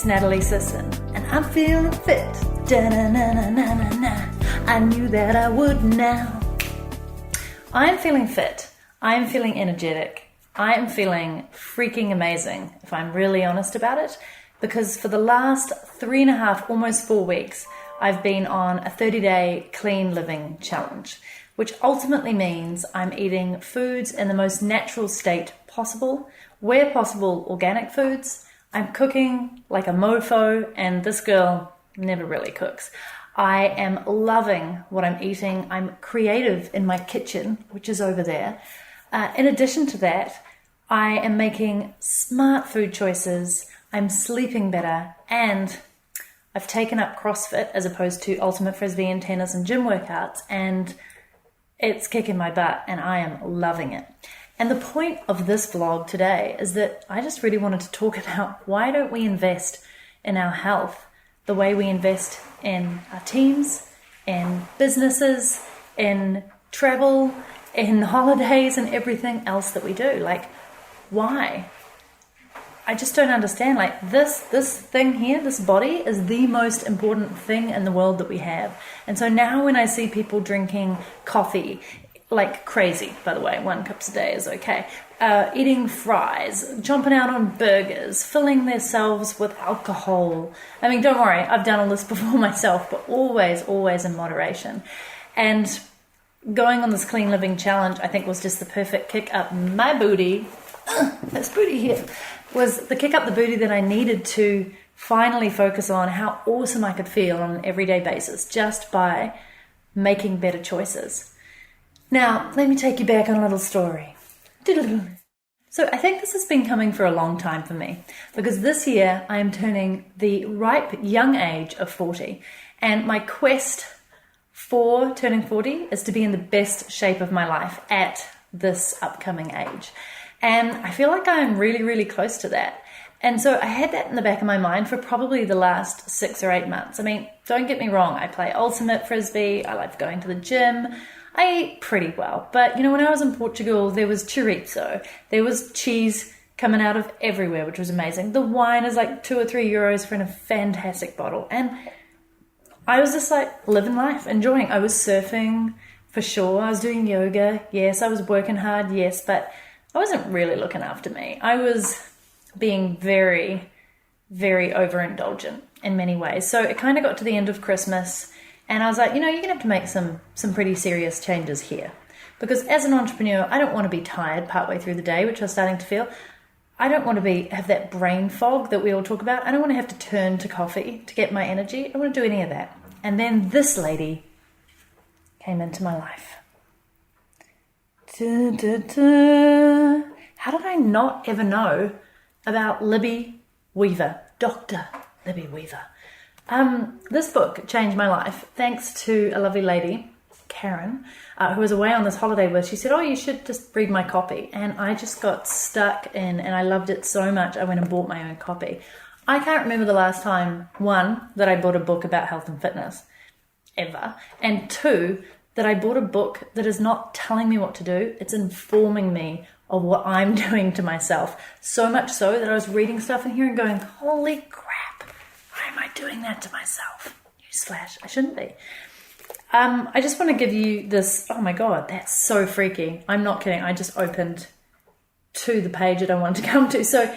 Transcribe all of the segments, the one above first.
Natalie Sisson, and I'm feeling fit. Da-na-na-na-na-na-na. I knew that I would now. I'm feeling fit. I'm feeling energetic. I am feeling freaking amazing, if I'm really honest about it, because for the last 3.5, almost 4 weeks, I've been on a 30-day clean living challenge, which ultimately means I'm eating foods in the most natural state possible, where possible organic foods. I'm cooking like a mofo, and this girl never really cooks. I am loving what I'm eating. I'm creative in my kitchen, which is over there. In addition to that, I am making smart food choices. I'm sleeping better, and I've taken up CrossFit as opposed to ultimate Frisbee and tennis and gym workouts, and it's kicking my butt, and I am loving it. And the point of this vlog today is that I just really wanted to talk about why don't we invest in our health the way we invest in our teams, in businesses, in travel, in holidays, and everything else that we do. Like, why? I just don't understand. Like, this thing here, this body, is the most important thing in the world that we have. And so now when I see people drinking coffee like crazy, by the way, 1 cup a day is okay, eating fries, jumping out on burgers, filling themselves with alcohol. I mean, don't worry, I've done all this before myself, but always in moderation. And going on this clean living challenge, I think, was just the perfect kick up my booty. This booty here was the kick up the booty that I needed to finally focus on how awesome I could feel on an everyday basis just by making better choices. Now, let me take you back on a little story. So I think this has been coming for a long time for me, because this year I am turning the ripe young age of 40, and my quest for turning 40 is to be in the best shape of my life at this upcoming age. And I feel like I'm really close to that. And so I had that in the back of my mind for probably the last 6 or 8 months. I mean, don't get me wrong, I play ultimate Frisbee, I like going to the gym, I eat pretty well. But, you know, when I was in Portugal, there was chorizo, there was cheese coming out of everywhere, which was amazing. The wine is like 2 or 3 euros for a fantastic bottle. And I was just like living life, enjoying. I was surfing for sure, I was doing yoga, yes, I was working hard, yes, but I wasn't really looking after me. I was being very overindulgent in many ways. So it kind of got to the end of Christmas, and I was like, you know, you're going to have to make some pretty serious changes here. Because as an entrepreneur, I don't want to be tired partway through the day, which I was starting to feel. I don't want to have that brain fog that we all talk about. I don't want to have to turn to coffee to get my energy. I don't want to do any of that. And then this lady came into my life. How did I not ever know about Libby Weaver, Dr. Libby Weaver? This book changed my life thanks to a lovely lady, Karen, who was away on this holiday with. She said, oh, you should just read my copy. And I just got stuck in, and I loved it so much, I went and bought my own copy. I can't remember the last time, 1, that I bought a book about health and fitness, ever. And 2, that I bought a book that is not telling me what to do. It's informing me of what I'm doing to myself. So much so that I was reading stuff in here and going, holy crap, why am I doing that to myself? Newsflash, I shouldn't be. I just want to give you this. Oh my God, that's so freaky. I'm not kidding. I just opened to the page that I wanted to come to. So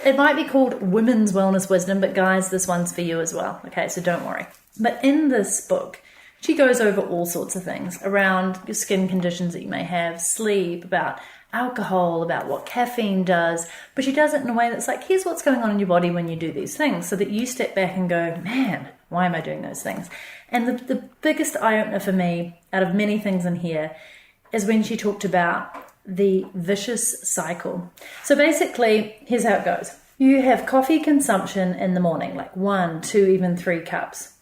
it might be called Women's Wellness Wisdom, but guys, this one's for you as well. Okay, so don't worry. But in this book, she goes over all sorts of things around your skin conditions that you may have, sleep, about alcohol, about what caffeine does, but she does it in a way that's like, here's what's going on in your body when you do these things, so that you step back and go, man, why am I doing those things? And the biggest eye-opener for me, out of many things in here, is when she talked about the vicious cycle. So basically, here's how it goes. You have coffee consumption in the morning, like 1, 2, even 3 cups.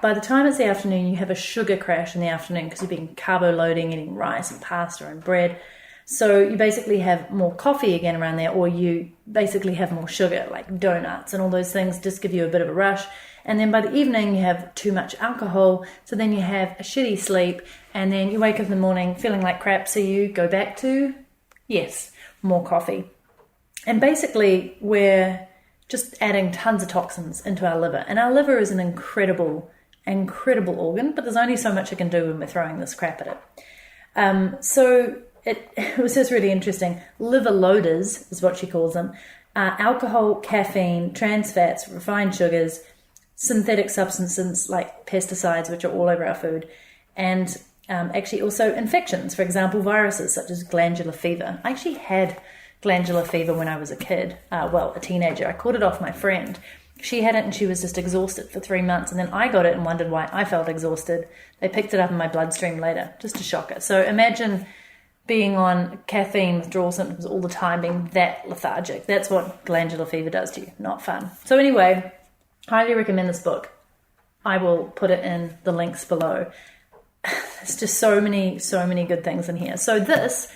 By the time it's the afternoon, you have a sugar crash in the afternoon because you've been carbo loading, eating rice and pasta and bread. So you basically have more coffee again around there, or you basically have more sugar, like donuts and all those things just give you a bit of a rush. And then by the evening, you have too much alcohol. So then you have a shitty sleep, and then you wake up in the morning feeling like crap. So you go back to, yes, more coffee. And basically, we're just adding tons of toxins into our liver. And our liver is an incredible organ, but there's only so much it can do when we're throwing this crap at it. So it was just really interesting. Liver loaders is what she calls them. Alcohol, caffeine, trans fats, refined sugars, synthetic substances like pesticides, which are all over our food, and actually also infections, for example, viruses such as glandular fever. I actually had glandular fever when I was a kid, a teenager. I caught it off my friend. She had it and she was just exhausted for 3 months, and then I got it and wondered why I felt exhausted. They picked it up in my bloodstream later, just to shock her. So imagine being on caffeine withdrawal symptoms all the time, being that lethargic. That's what glandular fever does to you. Not fun. So anyway, highly recommend this book. I will put it in the links below. There's just so many good things in here. So this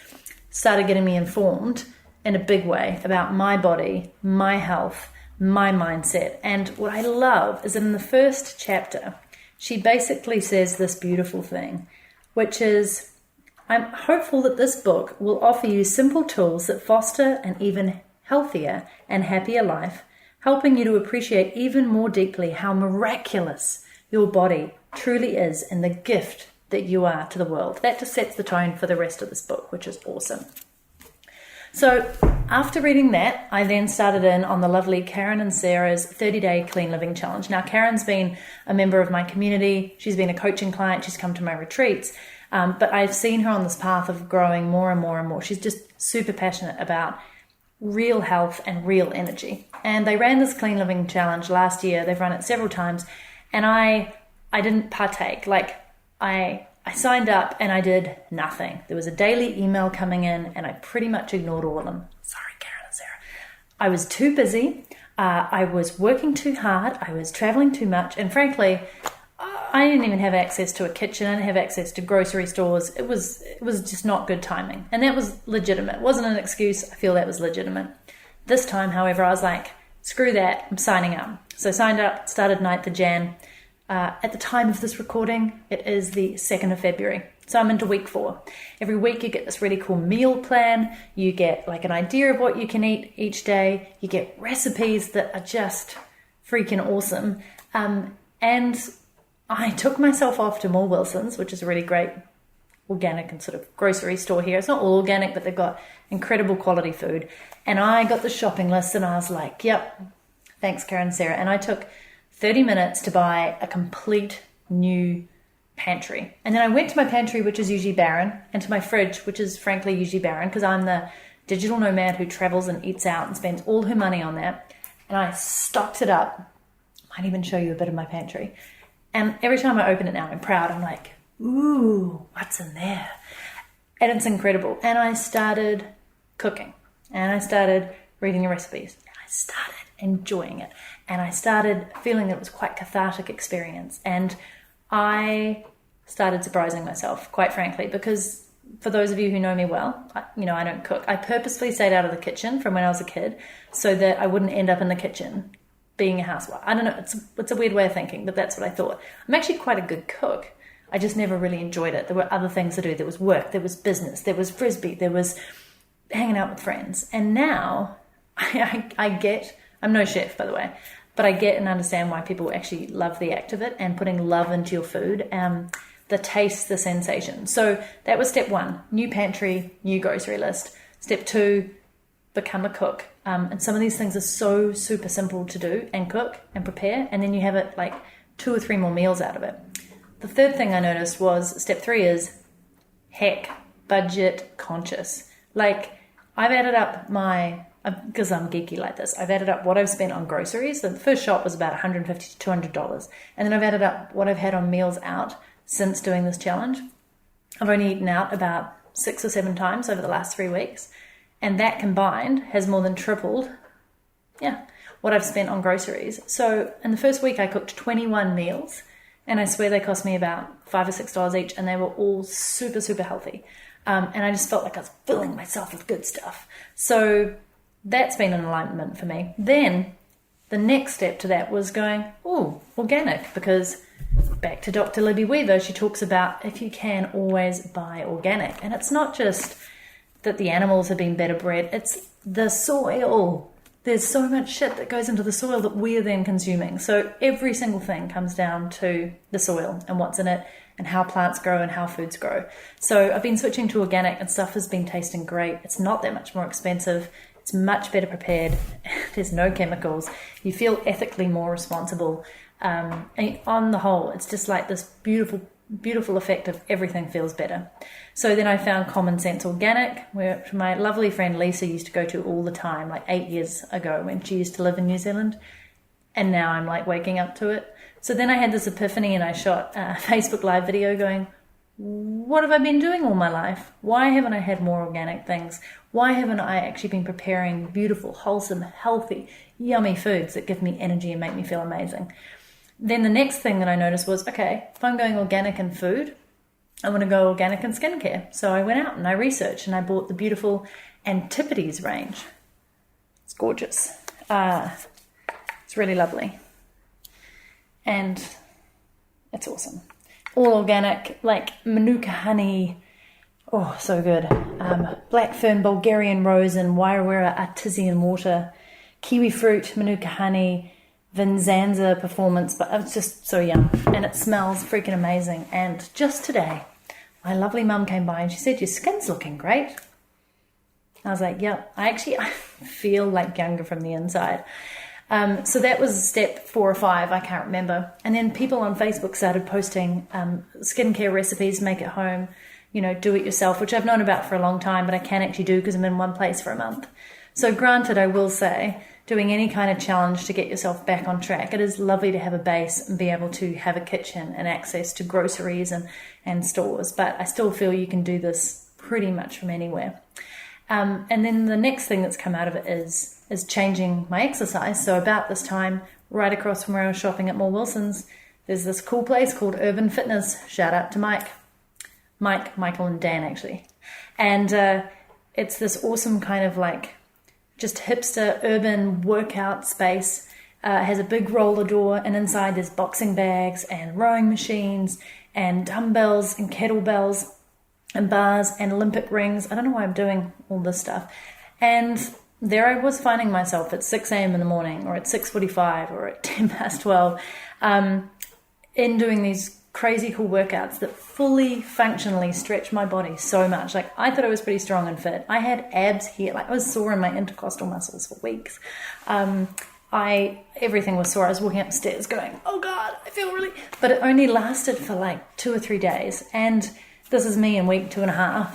started getting me informed in a big way about my body, my health, my mindset. And what I love is that in the first chapter, she basically says this beautiful thing, which is, I'm hopeful that this book will offer you simple tools that foster an even healthier and happier life, helping you to appreciate even more deeply how miraculous your body truly is and the gift that you are to the world. That just sets the tone for the rest of this book, which is awesome. So after reading that, I then started in on the lovely Karen and Sarah's 30-day clean living challenge. Now, Karen's been a member of my community. She's been a coaching client. She's come to my retreats. But I've seen her on this path of growing more and more and more. She's just super passionate about real health and real energy. And they ran this clean living challenge last year. They've run it several times. And I didn't partake. Like, I signed up and I did nothing. There was a daily email coming in and I pretty much ignored all of them. Sorry, Karen and Sarah. I was too busy. I was working too hard. I was traveling too much. And frankly, I didn't even have access to a kitchen. I didn't have access to grocery stores. It was just not good timing. And that was legitimate. It wasn't an excuse. I feel that was legitimate. This time, however, I was like, screw that. I'm signing up. So I signed up, started 9th of Jan. At the time of this recording, it is the 2nd of February. So I'm into week 4. Every week you get this really cool meal plan. You get like an idea of what you can eat each day. You get recipes that are just freaking awesome. And I took myself off to More Wilson's, which is a really great organic and sort of grocery store here. It's not all organic, but they've got incredible quality food. And I got the shopping list and I was like, yep, thanks, Karen and Sarah. And I took 30 minutes to buy a complete new pantry. And then I went to my pantry, which is usually barren, and to my fridge, which is frankly usually barren because I'm the digital nomad who travels and eats out and spends all her money on that. And I stocked it up. Might even show you a bit of my pantry. And every time I open it now, I'm proud. I'm like, ooh, what's in there? And it's incredible. And I started cooking. And I started reading the recipes. And I started enjoying it. And I started feeling that it was quite a cathartic experience. And I started surprising myself, quite frankly, because for those of you who know me well, I don't cook. I purposefully stayed out of the kitchen from when I was a kid so that I wouldn't end up in the kitchen being a housewife. I don't know, it's a weird way of thinking, but that's what I thought. I'm actually quite a good cook. I just never really enjoyed it. There were other things to do. There was work, there was business, there was Frisbee, there was hanging out with friends. And now I get, I'm no chef, by the way, but I get and understand why people actually love the act of it and putting love into your food, the taste, the sensation. So that was step 1, new pantry, new grocery list. Step 2, become a cook. And some of these things are so super simple to do and cook and prepare, and then you have it like 2 or 3 more meals out of it. The third thing I noticed was step 3 is, budget conscious. Like, I've added up because I'm geeky like this, I've added up what I've spent on groceries. The first shop was about $150 to $200. And then I've added up what I've had on meals out since doing this challenge. I've only eaten out about 6 or 7 times over the last 3 weeks. And that combined has more than tripled, what I've spent on groceries. So in the first week, I cooked 21 meals. And I swear they cost me about $5 or $6 each. And they were all super, super healthy. And I just felt like I was filling myself with good stuff. So that's been an alignment for me. Then the next step to that was going, organic, because back to Dr. Libby Weaver, she talks about if you can always buy organic. And it's not just that the animals have been better bred, it's the soil. there's so much shit that goes into the soil that we're then consuming. So every single thing comes down to the soil and what's in it and how plants grow and how foods grow. So I've been switching to organic and stuff has been tasting great. It's not that much more expensive. It's much better prepared. There's no chemicals. You feel ethically more responsible. And on the whole, it's just like this beautiful effect of everything feels better. So then I found Common Sense Organic, which my lovely friend Lisa used to go to all the time, like 8 years ago when she used to live in New Zealand. And now I'm like waking up to it. So then I had this epiphany and I shot a Facebook Live video going, what have I been doing all my life? Why haven't I had more organic things? Why haven't I actually been preparing beautiful, wholesome, healthy, yummy foods that give me energy and make me feel amazing? Then the next thing that I noticed was, okay, if I'm going organic in food, I want to go organic in skincare. So I went out and I researched and I bought the beautiful Antipodes range. It's gorgeous. It's really lovely. And it's awesome. All organic, like Manuka honey. Oh, so good. Black fern, Bulgarian rose, and Wairara artisan water. Kiwi fruit, Manuka honey, Vinzanza performance, but it's just so yum. And it smells freaking amazing. And just today, my lovely mum came by and she said, your skin's looking great. I was like, yeah, I feel like younger from the inside. So that was step 4 or 5, I can't remember. And then people on Facebook started posting skincare recipes, make it home, do it yourself, which I've known about for a long time, but I can actually do because I'm in one place for a month. So granted, I will say, doing any kind of challenge to get yourself back on track, it is lovely to have a base and be able to have a kitchen and access to groceries and stores. But I still feel you can do this pretty much from anywhere. And then the next thing that's come out of it is changing my exercise. So about this time, right across from where I was shopping at More Wilson's, there's this cool place called Urban Fitness. Shout out to Michael and Dan actually. And it's this awesome kind of like just hipster urban workout space. It has a big roller door and inside there's boxing bags and rowing machines and dumbbells and kettlebells and bars and Olympic rings. I don't know why I'm doing all this stuff. And there I was finding myself at 6 a.m. in the morning or at 6:45 or at 10 past 12 in doing these crazy cool workouts that fully functionally stretch my body so much. Like I thought I was pretty strong and fit. I had abs here. Like I was sore in my intercostal muscles for weeks. Everything was sore. I was walking upstairs going, oh God, I feel really... But it only lasted for like 2 or 3 days. And this is me in week 2.5.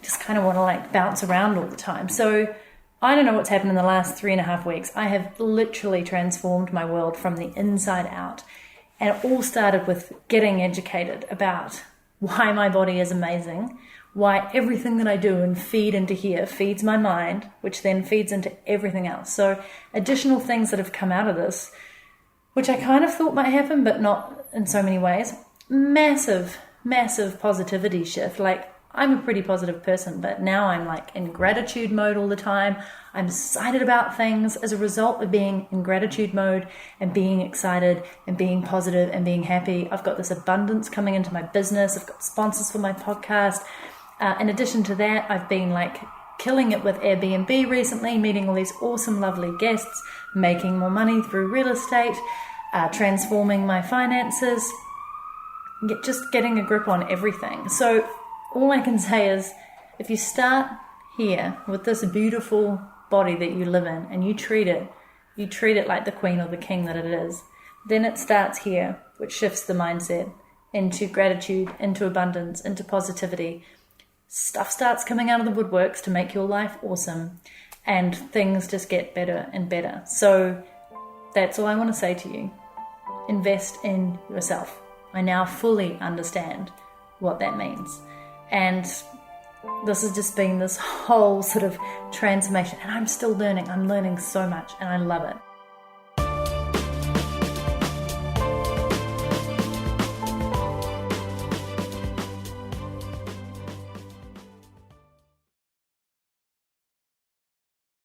Just kind of want to like bounce around all the time. So I don't know what's happened in the last 3.5 weeks. I have literally transformed my world from the inside out. And it all started with getting educated about why my body is amazing, why everything that I do and feed into here feeds my mind, which then feeds into everything else. So additional things that have come out of this, which I kind of thought might happen, but not in so many ways. Massive positivity shift. Like I'm a pretty positive person, but now I'm like in gratitude mode all the time. I'm excited about things as a result of being in gratitude mode and being excited and being positive and being happy. I've got this abundance coming into my business. I've got sponsors for my podcast. In addition to that, I've been like killing it with Airbnb recently, meeting all these awesome, lovely guests, making more money through real estate, transforming my finances, just getting a grip on everything. So all I can say is if you start here with this beautiful body that you live in and you treat it like the queen or the king that it is, then it starts here, which shifts the mindset into gratitude, into abundance, into positivity. Stuff starts coming out of the woodworks to make your life awesome and things just get better and better. So that's all I want to say to you. Invest in yourself. I now fully understand what that means. And this has just been this whole sort of transformation. And I'm still learning. I'm learning so much and I love it.